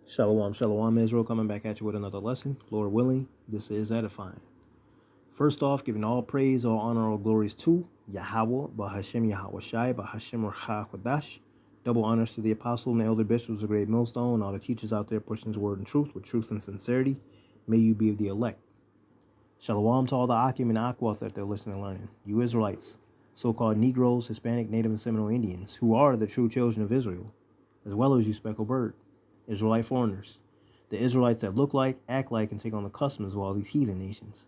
Shalom, shalom, Israel, coming back at you with another lesson. Lord willing, this is edifying. First off, giving all praise, all honor, all glories to Yahweh, Bahashem Yahweh Shai, Bahashem Rcha Kodash. Double honors to the apostle and the elder bishops of Great Millstone, and all the teachers out there pushing his word and truth with truth and sincerity. May you be of the elect. Shalom to all the Akim and Akwath that they're listening and learning. You Israelites, so-called Negroes, Hispanic, Native, and Seminole Indians, who are the true children of Israel, as well as you speckled bird. Israelite foreigners, the Israelites that look like, act like, and take on the customs of all these heathen nations.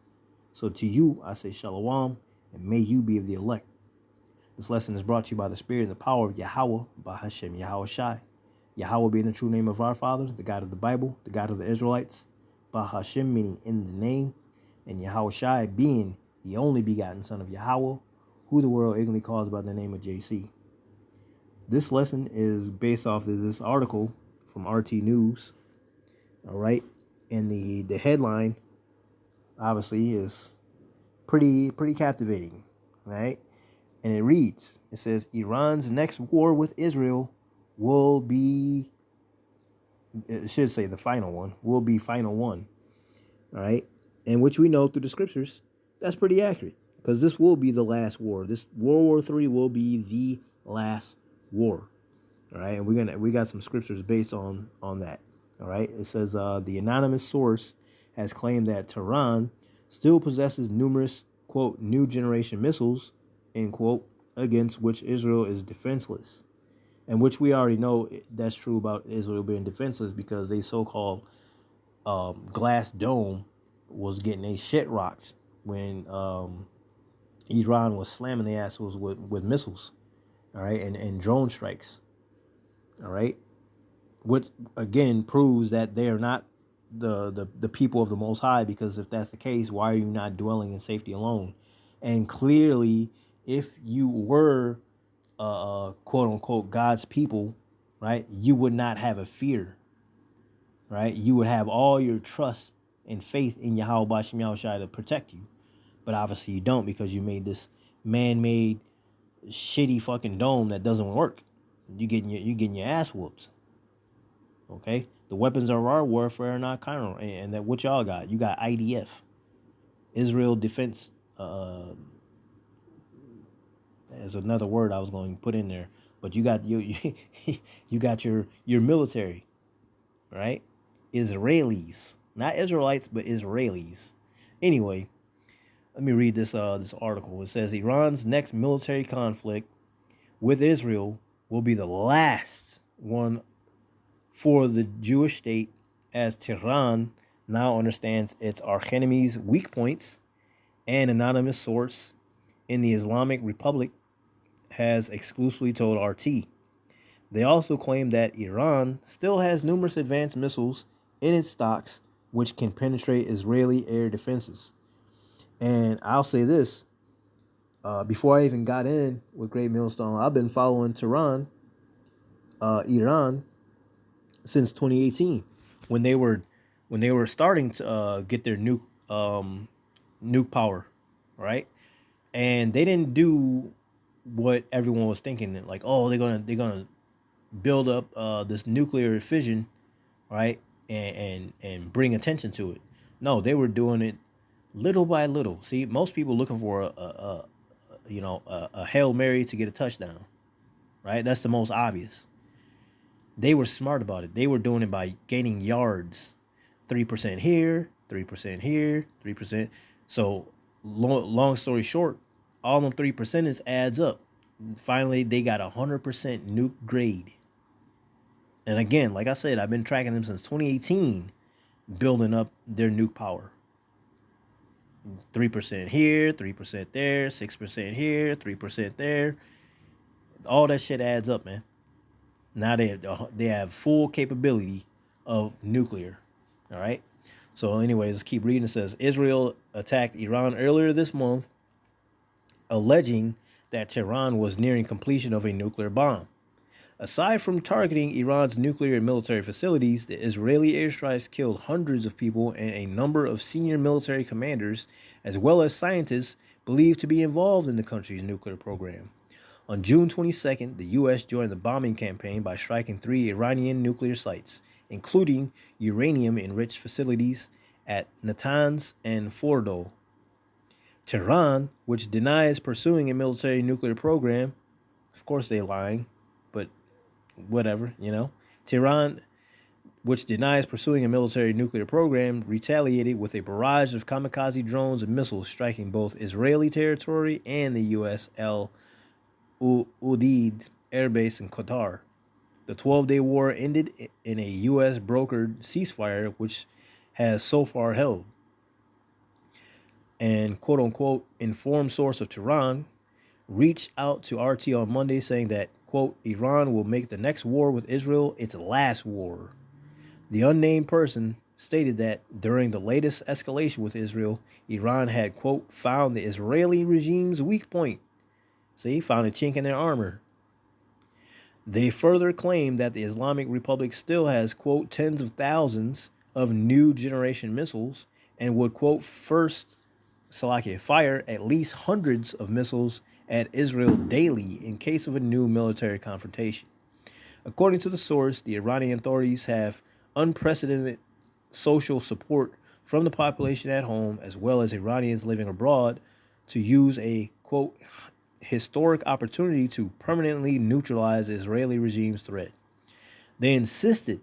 So to you, I say shalom, and may you be of the elect. This lesson is brought to you by the Spirit and the power of Yahweh, by Hashem Yahweh Shai. Yahweh being the true name of our Father, the God of the Bible, the God of the Israelites, by Hashem meaning in the name, and Yahweh Shai being the only begotten Son of Yahweh, who the world ignorantly calls by the name of JC. This lesson is based off of this article from RT News, all right, and the headline obviously is pretty captivating, right? And it says Iran's next war with Israel will be, it should say the final one, will be final one, all right, and which we know through the scriptures that's pretty accurate, because this will be the last war. This World War III will be the last war. All right, and we got some scriptures based on that. All right, it says the anonymous source has claimed that Tehran still possesses numerous quote new generation missiles end quote against which Israel is defenseless, and which we already know that's true about Israel being defenseless, because they so-called glass dome was getting a shit rocked when Iran was slamming the assholes with missiles, all right, and drone strikes. All right, which again proves that they are not the people of the Most High, because if that's the case, why are you not dwelling in safety alone? And clearly, if you were quote unquote God's people, right, you would not have a fear, right? You would have all your trust and faith in Yahweh Bashim Yahushai to protect you, but obviously you don't, because you made this man-made shitty fucking dome that doesn't work. You getting your ass whooped. Okay, the weapons of our warfare are not carnal, and that what y'all got? You got IDF, Israel Defense. There's another word I was going to put in there, but you got you got your military, right? Israelis, not Israelites, but Israelis. Anyway, let me read this article. It says Iran's next military conflict with Israel will be the last one for the Jewish state, as Tehran now understands its archenemy's weak points. An anonymous source in the Islamic Republic has exclusively told RT. They also claim that Iran still has numerous advanced missiles in its stocks which can penetrate Israeli air defenses. And I'll say this, before I even got in with Great Millstone, I've been following Iran since 2018, when they were starting to get their nuke power, right? And they didn't do what everyone was thinking, like, oh, they're gonna build up this nuclear fission, right, and bring attention to it. No, they were doing it little by little. See, most people looking for a Hail Mary to get a touchdown, right? That's the most obvious. They were smart about it. They were doing it by gaining yards, 3% here, 3% here, 3%. So long story short, all them 3% adds up. Finally, they got 100% nuke grade. And again, like I said, I've been tracking them since 2018, building up their nuke power. 3% here, 3% there, 6% here, 3% there. All that shit adds up, man. Now they have full capability of nuclear. All right. So anyways, let's keep reading. It says Israel attacked Iran earlier this month, alleging that Tehran was nearing completion of a nuclear bomb. Aside from targeting Iran's nuclear and military facilities, the Israeli airstrikes killed hundreds of people and a number of senior military commanders, as well as scientists believed to be involved in the country's nuclear program. On June 22nd, the U.S. joined the bombing campaign by striking 3 Iranian nuclear sites, including uranium-enriched facilities at Natanz and Fordo. Tehran, which denies pursuing a military nuclear program, of course they're lying, but whatever, Tehran, which denies pursuing a military nuclear program, retaliated with a barrage of kamikaze drones and missiles striking both Israeli territory and the U.S. El Udeid Air Base in Qatar. The 12-day war ended in a U.S. brokered ceasefire, which has so far held. And quote-unquote informed source of Tehran reached out to RT on Monday saying that, quote, Iran will make the next war with Israel its last war. The unnamed person stated that during the latest escalation with Israel, Iran had, quote, found the Israeli regime's weak point. See, found a chink in their armor. They further claimed that the Islamic Republic still has, quote, tens of thousands of new generation missiles and would, quote, fire at least hundreds of missiles at Israel daily in case of a new military confrontation. According to the source, the Iranian authorities have unprecedented social support from the population at home as well as Iranians living abroad to use a, quote, historic opportunity to permanently neutralize the Israeli regime's threat. They insisted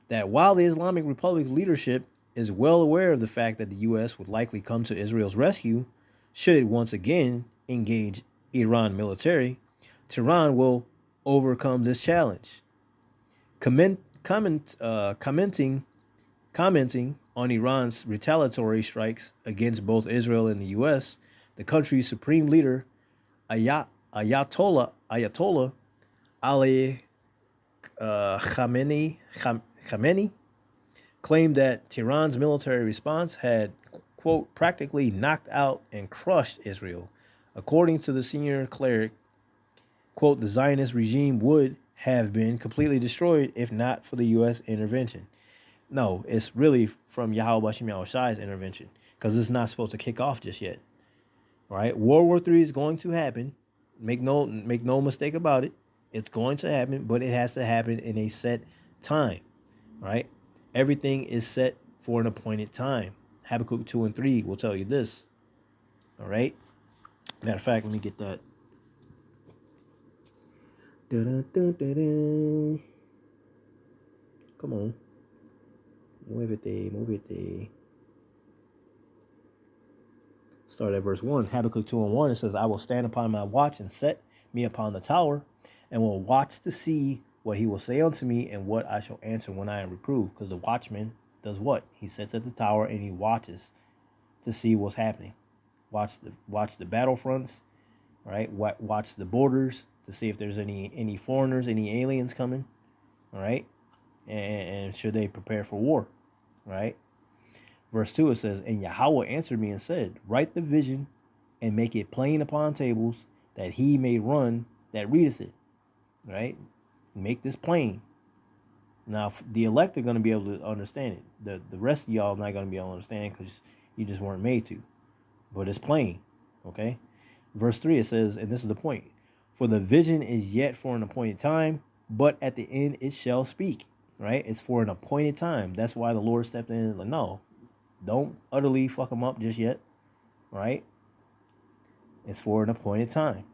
that while the Islamic Republic's leadership is well aware of the fact that the U.S. would likely come to Israel's rescue should it once again engage Iran military, Tehran will overcome this challenge. Commenting on Iran's retaliatory strikes against both Israel and the U.S., the country's supreme leader, Ayatollah Ali Khamenei claimed that Tehran's military response had, quote, practically knocked out and crushed Israel. According to the senior cleric, quote, the Zionist regime would have been completely destroyed if not for the U.S. intervention. No, it's really from Yahweh Bashem Yahushai's intervention because it's not supposed to kick off just yet. All right, World War III is going to happen. Make no mistake about it. It's going to happen, but it has to happen in a set time. All right, everything is set for an appointed time. Habakkuk 2 and 3 will tell you this. All right. Matter of fact, let me get that. Come on. Muévete. Start at verse 1. Habakkuk 2 and 1. It says, I will stand upon my watch and set me upon the tower, and will watch to see what he will say unto me and what I shall answer when I am reproved. Because the watchman does what? He sits at the tower and he watches to see what's happening. Watch the battlefronts, right? Watch the borders to see if there's any foreigners, any aliens coming, all right? And should they prepare for war, right? Verse 2, it says, and Yahweh answered me and said, write the vision and make it plain upon tables, that he may run that readeth it, right? Make this plain. Now, the elect are going to be able to understand it. The rest of y'all are not going to be able to understand because you just weren't made to. But it's plain, okay? Verse 3, it says, and this is the point, for the vision is yet for an appointed time, but at the end it shall speak, right? It's for an appointed time. That's why the Lord stepped in and like, no, don't utterly fuck them up just yet, right? It's for an appointed time.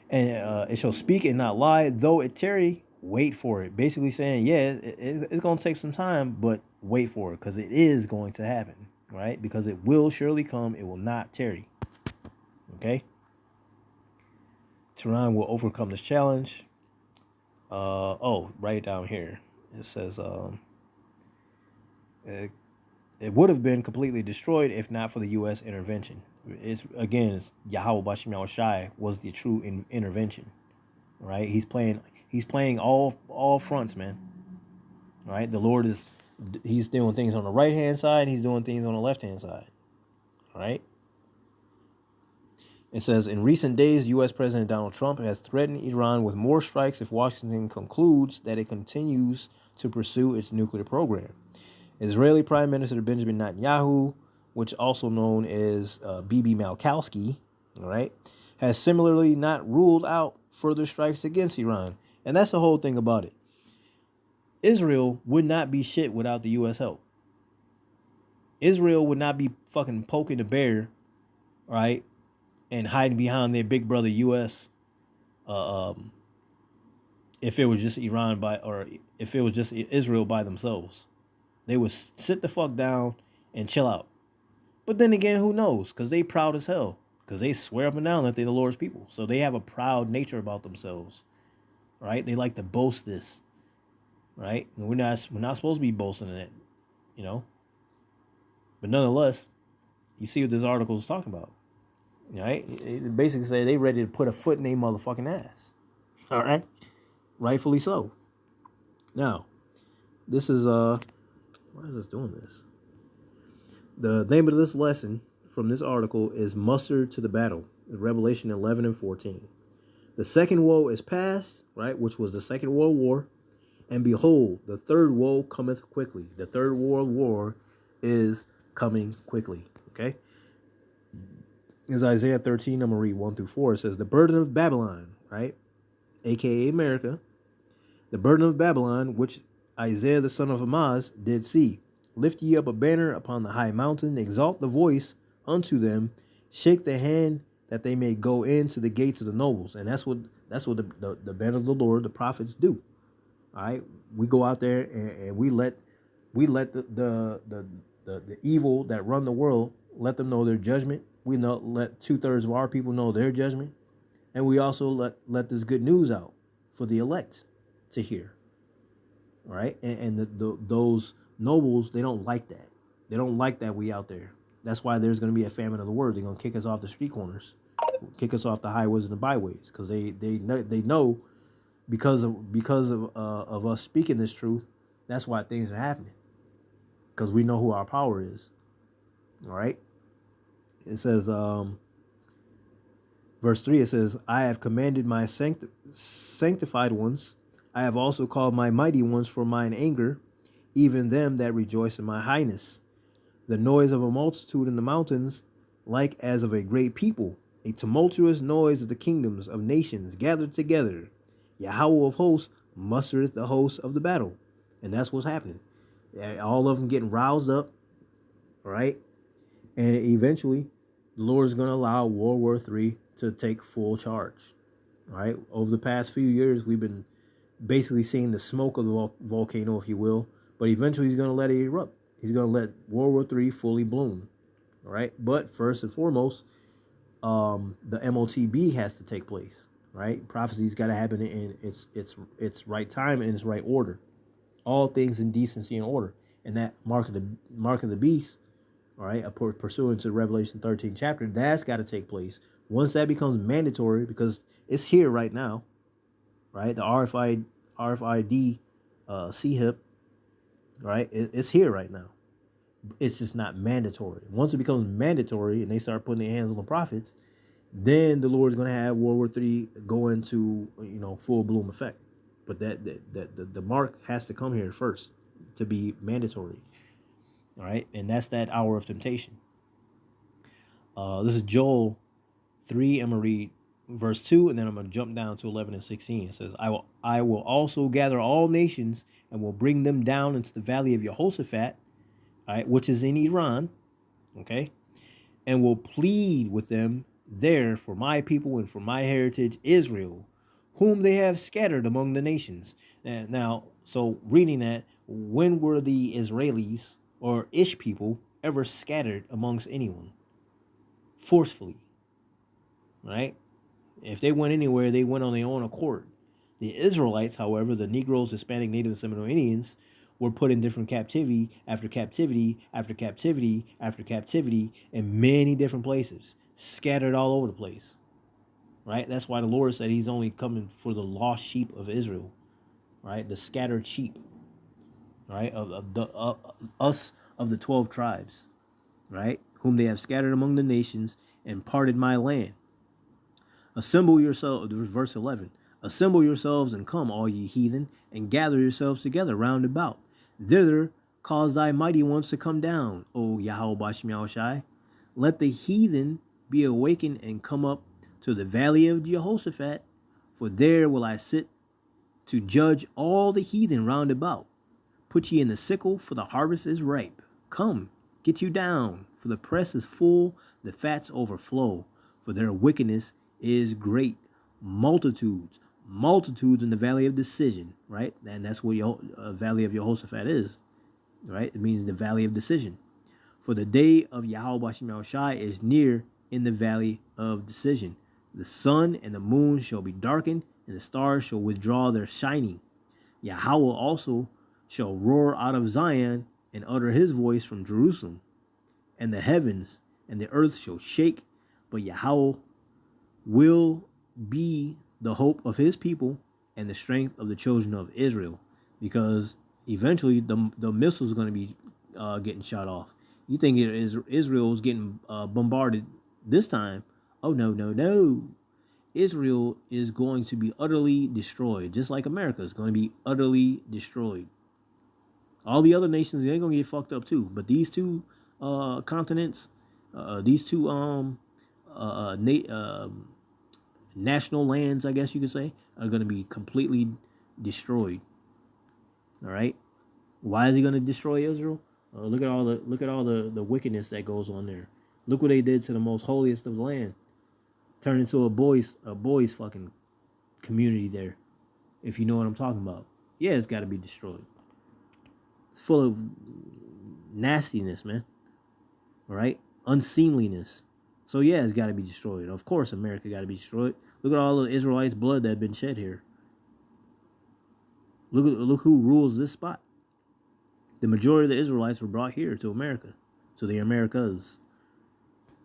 And it shall speak and not lie, though it tarry, wait for it. Basically saying, yeah, it's going to take some time, but wait for it because it is going to happen, right? Because it will surely come. It will not tarry, okay? Tehran will overcome this challenge. Right down here. It says, it would have been completely destroyed if not for the U.S. intervention. It's Yahweh Bashem Yahushai was the true intervention, right? He's playing all fronts, man. All right, the Lord he's doing things on the right hand side, he's doing things on the left hand side. All right. It says, in recent days, U.S. President Donald Trump has threatened Iran with more strikes if Washington concludes that it continues to pursue its nuclear program. Israeli Prime Minister Benjamin Netanyahu, which also known as Bibi Malkowski, all right, has similarly not ruled out further strikes against Iran. And that's the whole thing about it. Israel would not be shit without the U.S. help. Israel would not be fucking poking the bear, right, and hiding behind their big brother U.S. If it was just Iran or if it was just Israel by themselves. They would sit the fuck down and chill out. But then again, who knows? Because they proud as hell. Because they swear up and down that they're the Lord's people. So they have a proud nature about themselves, right? They like to boast this, right? And we're not supposed to be boasting in it, you know. But nonetheless, you see what this article is talking about, right? It basically say they ready to put a foot in their motherfucking ass. All right, rightfully so. Now, this is why is this doing this? The name of this lesson from this article is Mustered to the Battle, Revelation 11 and 14. The second woe is past, right, which was the Second World War. And behold, the third woe cometh quickly. The third world war is coming quickly, okay? Is Isaiah 13, I'm going to read 1 through 4. It says, the burden of Babylon, right, a.k.a. America, the burden of Babylon, which Isaiah the son of Amoz did see. Lift ye up a banner upon the high mountain, exalt the voice unto them, shake the hand that they may go into the gates of the nobles. And that's what the banner of the Lord, the prophets, do. All right, we go out there and we let the evil that run the world, let them know their judgment. We let 2/3 of our people know their judgment, and we also let this good news out for the elect to hear. All right, and those nobles, they don't like that. They don't like that we out there. That's why there's going to be a famine of the word. They're going to kick us off the street corners, kick us off the highways and the byways, because they know because of us speaking this truth. That's why things are happening, because we know who our power is. All right. It says, verse 3. It says, I have commanded my sanctified ones. I have also called my mighty ones for mine anger, even them that rejoice in my highness. The noise of a multitude in the mountains, like as of a great people, a tumultuous noise of the kingdoms of nations gathered together. Yahweh of hosts mustereth the hosts of the battle. And that's what's happening. All of them getting roused up, right? And eventually, the Lord is going to allow World War III to take full charge, right? Over the past few years, we've been basically seeing the smoke of the volcano, if you will. But eventually, he's going to let it erupt. He's going to let World War III fully bloom, all right? But first and foremost, the MOTB has to take place, right? Prophecy's got to happen in its right time and its right order. All things in decency and order. And that mark of the beast, all right, pursuant to Revelation 13 chapter, that's got to take place. Once that becomes mandatory, because it's here right now, right? The RFID CHIP, right? It's here right now. It's just not mandatory. Once it becomes mandatory and they start putting their hands on the prophets, then the Lord's going to have World War III go into, full bloom effect. But the mark has to come here first to be mandatory. All right, and that's that hour of temptation. This is Joel 3. I'm gonna read verse 2, and then I'm gonna jump down to 11 and 16. It says, I will also gather all nations and will bring them down into the valley of Jehoshaphat, all right, which is in Iran, okay, and will plead with them there for my people and for my heritage Israel, whom they have scattered among the nations. Now, so reading that, when were the Israelis or Ish people ever scattered amongst anyone forcefully, right? If they went anywhere, they went on their own accord. The Israelites, however, the Negroes, Hispanic, Native, and Seminole Indians, were put in different captivity after captivity after captivity after captivity in many different places, scattered all over the place, right? That's why the Lord said he's only coming for the lost sheep of Israel, right? The scattered sheep, right? Of the 12 tribes, right? Whom they have scattered among the nations and parted my land. Assemble yourselves, verse 11. Assemble yourselves and come, all ye heathen, and gather yourselves together round about. Thither cause thy mighty ones to come down, O Yahweh Bashim Yahushai. Let the heathen be awakened and come up to the valley of Jehoshaphat, for there will I sit to judge all the heathen round about. Put ye in the sickle, for the harvest is ripe. Come, get you down, for the press is full, the fats overflow, for their wickedness is great. Multitudes, multitudes in the valley of decision, right? And that's what your valley of Jehoshaphat is, right? It means the valley of decision. For the day of Yahweh Bashem Yahushai is near in the valley of decision. The sun and the moon shall be darkened, and the stars shall withdraw their shining. Yahweh also shall roar out of Zion and utter his voice from Jerusalem. And the heavens and the earth shall shake, but Yahweh will be the hope of his people and the strength of the children of Israel. Because eventually the missiles are going to be getting shot off. You think Israel is getting bombarded this time? Oh, no, no, no. Israel is going to be utterly destroyed, just like America is going to be utterly destroyed. All the other nations, they're going to get fucked up too. But these two continents, these two national lands, I guess you could say, are going to be completely destroyed. All right. Why is he going to destroy Israel? Look at all the wickedness that goes on there. Look what they did to the most holiest of the land. Turned into a boys fucking community there. If you know what I'm talking about. Yeah, it's got to be destroyed. It's full of nastiness, man. All right? Unseemliness. So yeah, it's got to be destroyed. Of course, America got to be destroyed. Look at all the Israelites' blood that had been shed here. Look who rules this spot. The majority of the Israelites were brought here to America, to the Americas.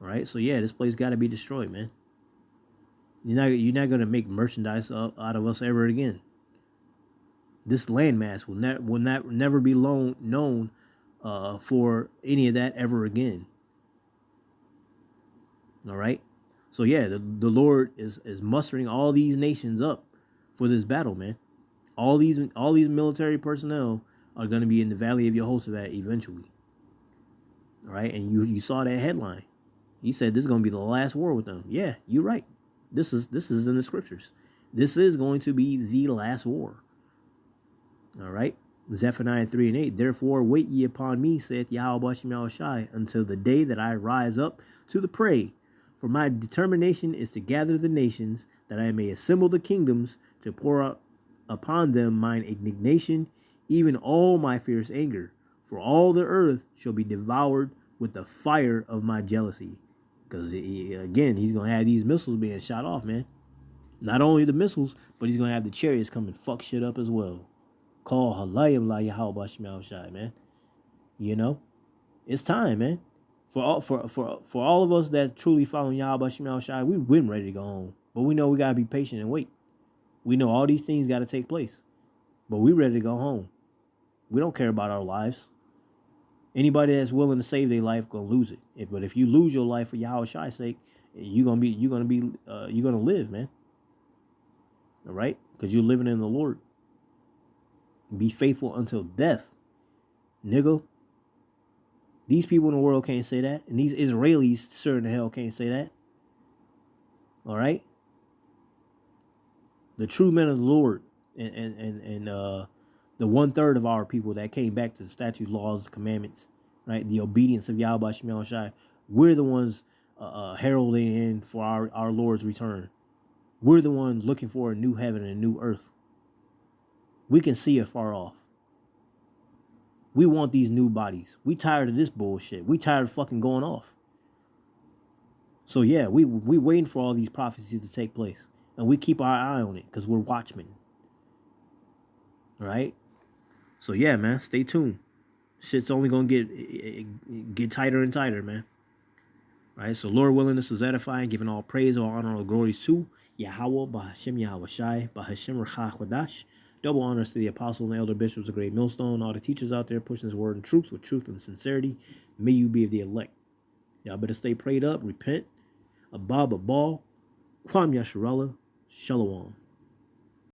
All right, so yeah, this place got to be destroyed, man. You're not gonna make merchandise out of us ever again. This landmass will never be known for any of that ever again. All right, so yeah, the Lord is mustering all these nations up for this battle, man. All these military personnel are going to be in the valley of Jehoshaphat eventually. All right, and you saw that headline. He said this is going to be the last war with them. Yeah, you're right. This is in the scriptures. This is going to be the last war. All right. Zephaniah 3:8. Therefore wait ye upon me, saith Yahweh Bashem Yahushai, until the day that I rise up to the prey. For my determination is to gather the nations, that I may assemble the kingdoms, to pour out upon them mine indignation, even all my fierce anger. For all the earth shall be devoured with the fire of my jealousy. Because, again, he's going to have these missiles being shot off, man. Not only the missiles, but he's going to have the chariots come and fuck shit up as well. Call Halayim La Yahweh Bashem Yahushai, man. You know? It's time, man. For all of us that's truly following Yahweh Bashem Yahushai, we've been ready to go home. But we know we got to be patient and wait. We know all these things got to take place. But we ready to go home. We don't care about our lives. Anybody that's willing to save their life gonna lose it. But if you lose your life for Yahweh's sake, you're gonna live, man. All right, because you're living in the Lord. Be faithful until death, nigga. These people in the world can't say that, and these Israelis sure in the hell can't say that. All right. The true men of the Lord and the 1/3 of our people that came back to the statutes, laws, commandments, right? The obedience of Yahweh Bashem Yahushai. We're the ones heralding in for our Lord's return. We're the ones looking for a new heaven and a new earth. We can see it far off. We want these new bodies. We tired of this bullshit. We tired of fucking going off. So yeah, we waiting for all these prophecies to take place. And we keep our eye on it because we're watchmen. All right? So yeah, man, stay tuned. Shit's only going to get tighter and tighter, man. All right? So Lord willing, this was edifying, giving all praise, all honor, all glories to Yahweh, Bahashem Yahushai, Bahashem Rachach Wadash. Double honors to the apostles and elder bishops of Great Millstone, all the teachers out there pushing this word in truth with truth and sincerity. May you be of the elect. Y'all better stay prayed up, repent. Abba, Babal, Kwam Yasharallah, Shalom.